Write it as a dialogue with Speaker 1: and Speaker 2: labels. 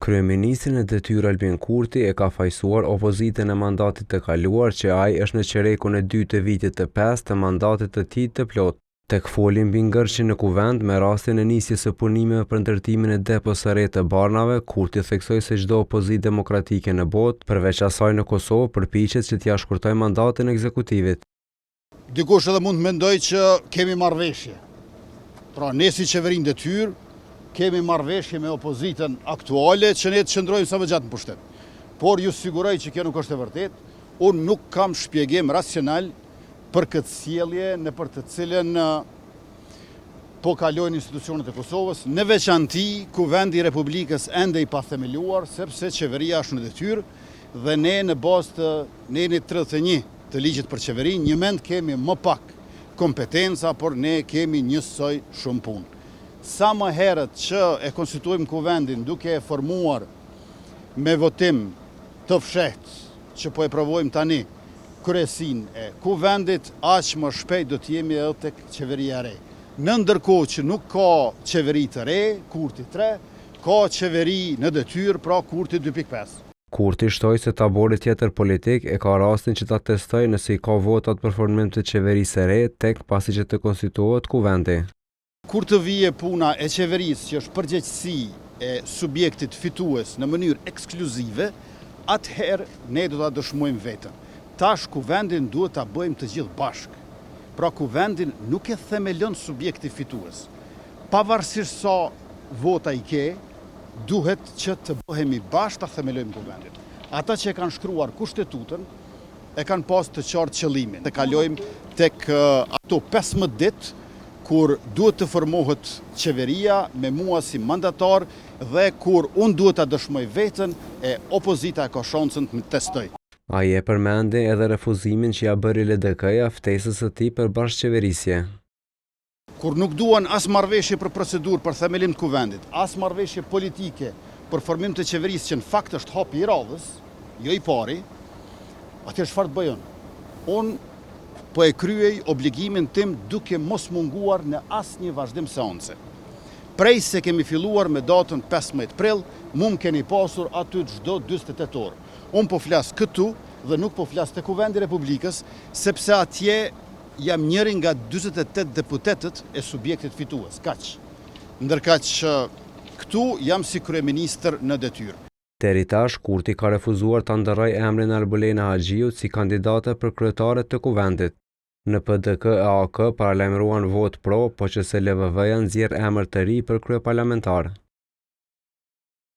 Speaker 1: Kryeministrin e detyrë Albin Kurti e ka fajsuar opozitën e mandatit të kaluar që ai është në qerekun e dytë të vitit të 5 të mandatit të tij të plot. Tek foli mbi ngërçin në kuvend me rastin e nisjes së punimeve për ndërtimin e depos së re të Barnave, Kurti theksoi se çdo opozitë demokratike në botë, përveç asaj në Kosovë, përpiqet që t'ia shkurtojë mandatin ekzekutivit.
Speaker 2: Dikush edhe mund të mendoj që kemi marrëveshje. Pra ne si qeverinë detyrë kemi marrëveshje me opozitën aktuale që ne të qëndrojmë sa më gjatë në pushtet. Por ju siguroj që kjo nuk është e vërtet, unë nuk kam shpjegim racional për këtë sjellje në për të cilën po kalojnë institucionet e Kosovës, në veçanti Kuvendi i Republikës ende i pathemeluar, sepse qeveria është në detyrë dhe ne në bazë të nenit 31 të ligjit për qeverinë, një mend kemi më pak kompetenca, por ne kemi njësoj shumë punë. Sa më herët që e konstituojmë kuvendin duke e formuar me votim të fshehtë që po e provojmë tani kryesin e kuvendit, aq më shpejt do t'jemi edhe tek qeveria e re. Në ndërkohë që nuk ka qeveri të re, Kurti 3, ka qeveri në detyrë, pra Kurti 2.5.
Speaker 1: Kurti shtoi se tabori tjetër politik e ka rastin që ta testojë nëse i ka votat për formim të qeverisë së re tek pasi që të konstituohet kuvendi.
Speaker 2: Kur të vije puna e qeverisë që është përgjegjësi e subjektit fitues në mënyrë ekskluzive, atëherë ne do ta dëshmojmë vetën. Tash kuvendin duhet ta bëjmë të gjithë bashkë. Pra kuvendin nuk e themelon subjekti fitues. Pavarësisht sa vota i ke, duhet që të bëhemi bashkë ta themelojmë kuvendin. Ata që e kanë shkruar kushtetutën e kanë pas të qartë qëllimin. Të kalojmë tek ato 15 ditë kur duhet të formohet qeveria me mua si mandatar dhe kur unë duhet të dëshmoj vetën e opozita e ka shansën të më testoj.
Speaker 1: Ai e përmendi edhe refuzimin që ja bëri LDK-ja ftesës së tij për bashkëqeverisje.
Speaker 2: Kur nuk duan as marrëveshje për procedurë për themelim të kuvendit, as marrëveshje politike për formim të qeverisë që në fakt është hapi i radhës, jo i pari, atëherë çfarë të bëjon? Unë po e kryej obligimin tim duke mos munguar në asnjë vazhdim seance. Prej se kemi filluar me datën 15 prill, mu më keni pasur aty çdo 48 orë. Unë po flas këtu dhe nuk po flas te Kuvendi i Republikës, sepse atje jam njëri nga 48 deputetët e subjektit fitues, kaq. Ndërkaq që këtu jam si kryeministër në detyrë.
Speaker 1: Deri tash, Kurti ka refuzuar ta ndërrojë emrin e Albulena Haxhiut si kandidate për kryetare të kuvendit. Në PDK e AK paralajmëruan vot pro, po që se LVV-ja nxjerr emër të ri për kryeparlamentar.